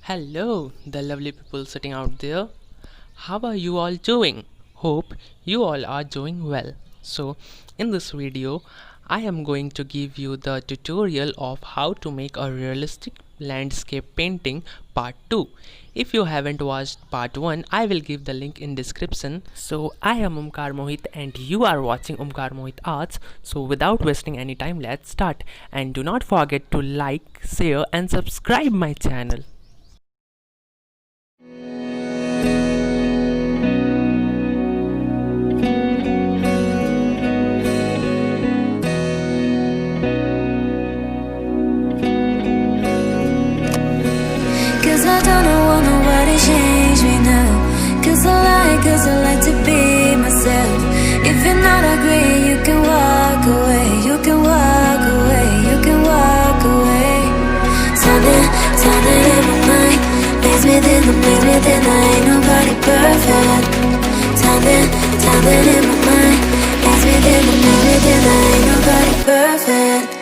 Hello, the lovely people sitting out there. How are you all doing? Hope you all are doing well. So, in this video, I am going to give you the tutorial of how to make a realistic landscape painting part 2. If you haven't watched part 1, I will give the link in description. So, I am Omkar Mohit and you are watching Omkar Mohit Arts. So, without wasting any time, let's start. And do not forget to like, share and subscribe my channel. Cause I don't want nobody change me now. Cause I like to be myself. If you're not agree, you can walk away. You can walk away, you can walk away. Something in my mind makes me think I ain't nobody perfect. Something in my mind makes me think I ain't nobody perfect.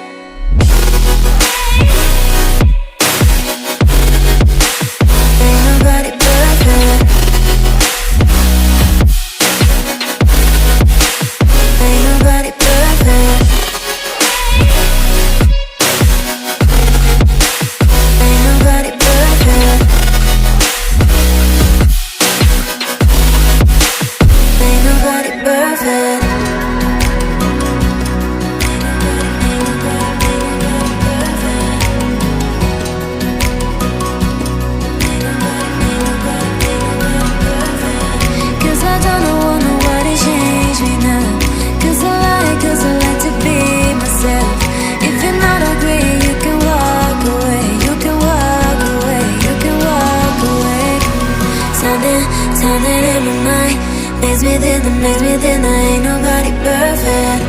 Something in my mind makes me think I ain't nobody perfect.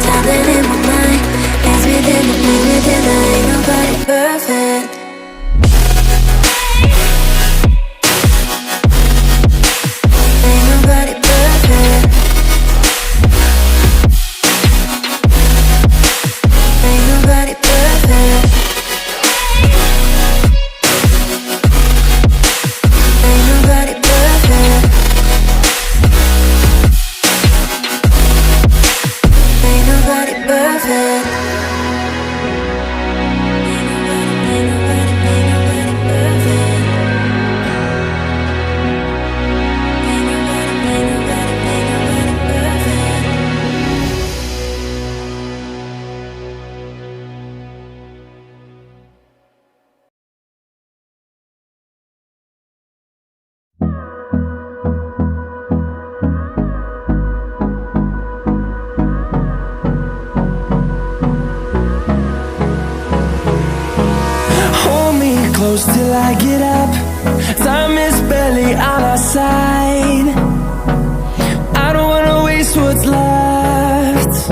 Something in my mind makes me think I ain't nobody perfect. Ain't nobody perfect. Ain't nobody perfect. Ain't nobody perfect. Ain't nobody perfect. Ain't nobody perfect. Ain't nobody perfect. Hold me close till I get up. Time is barely on our side. I don't wanna waste what's left.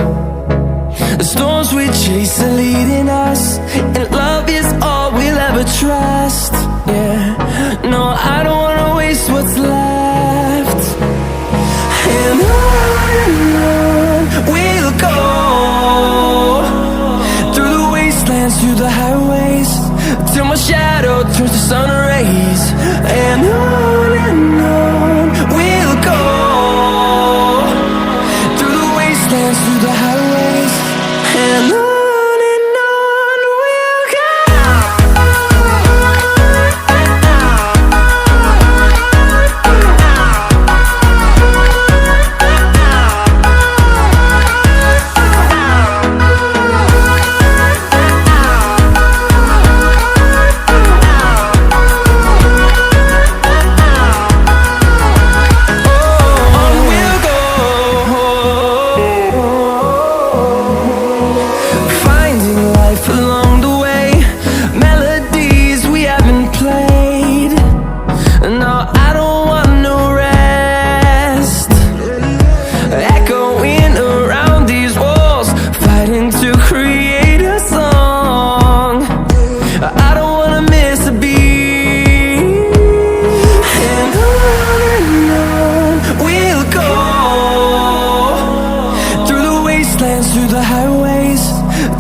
The storms we chase are leading us, and love is all we'll ever trust. Yeah, no, I don't wanna waste what's left. And on we'll go, through the wastelands, through the highways, till my shadow turns to sun rays. And on we'll go, through the wastelands, through the highways. And on we'll go.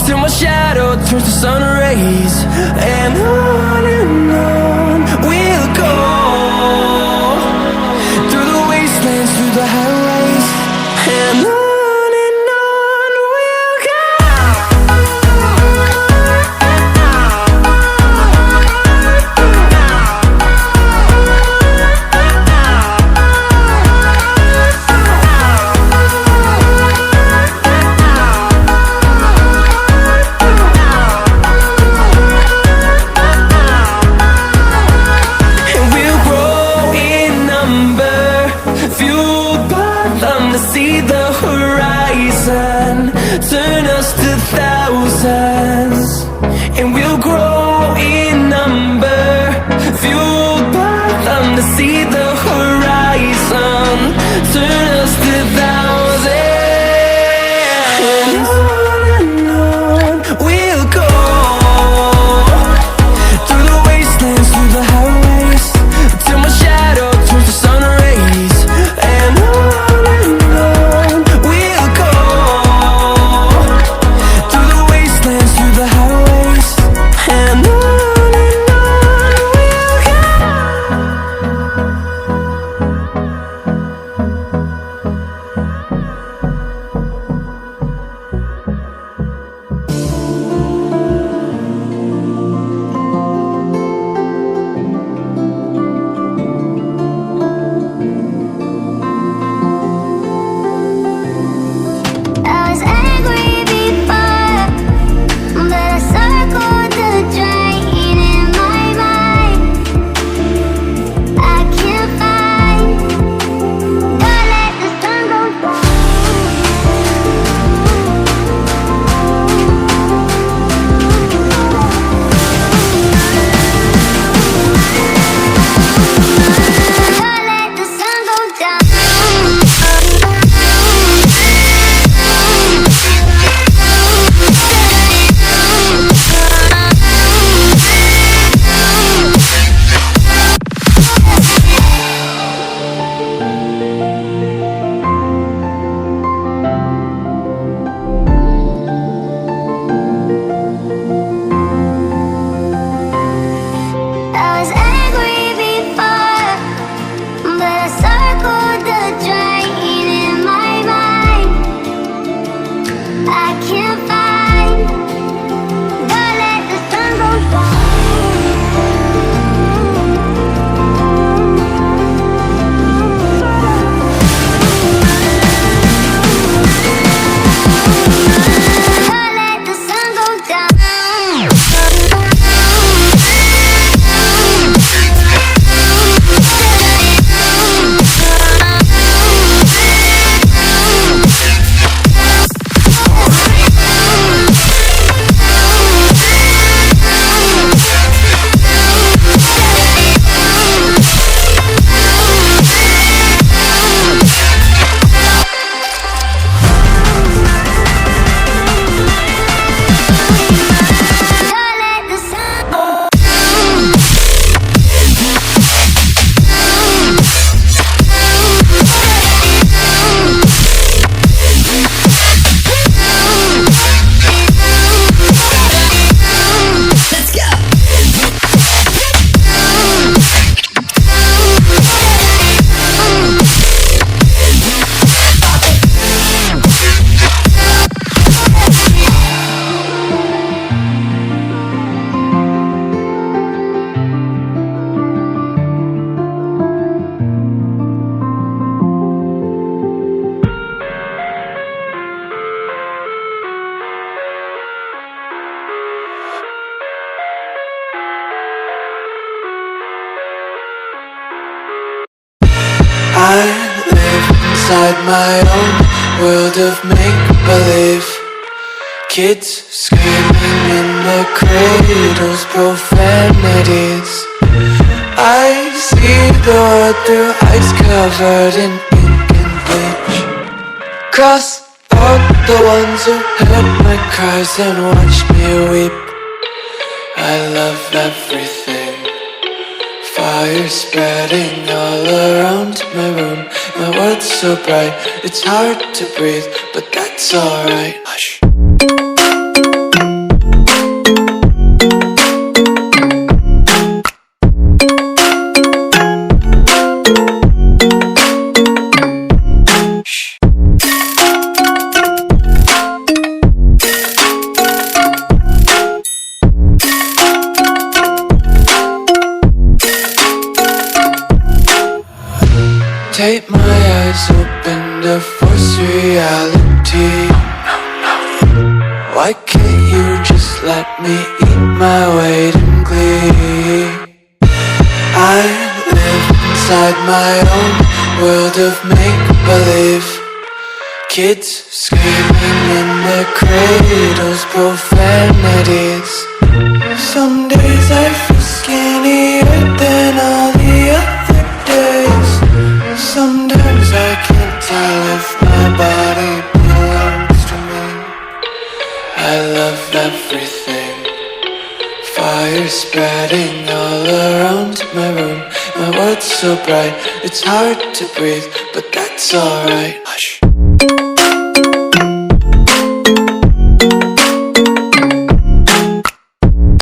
till my shadow turns to sun rays. And on we'll go, through the wastelands, through the highways. And on we'll go. See the horizon, turn us to thousands, and we'll grow in number, fueled by them to see the horizon, turn us to thousands. And on we'll go, through the wastelands, through the highways, till my shadow turns to sun rays. And I live inside my own world of make-believe. Kids screaming in the cradles, profanities. I see the world through eyes covered in ink and bleach. Cross out the ones who heard my cries and watched me weep. I love everything. Fire spreading all around my room. My world's so bright, it's hard to breathe, but that's alright. Hush. Why can't you just let me eat my weight in glee? I live inside my own world of make-believe. Kids screaming in their cradles, profanities. Some days I feel skinnier than all the other days. Sometimes I can't tell if my body belongs to me. I love everything. Fire spreading all around my room. My world's so bright, it's hard to breathe, but that's alright. Hush.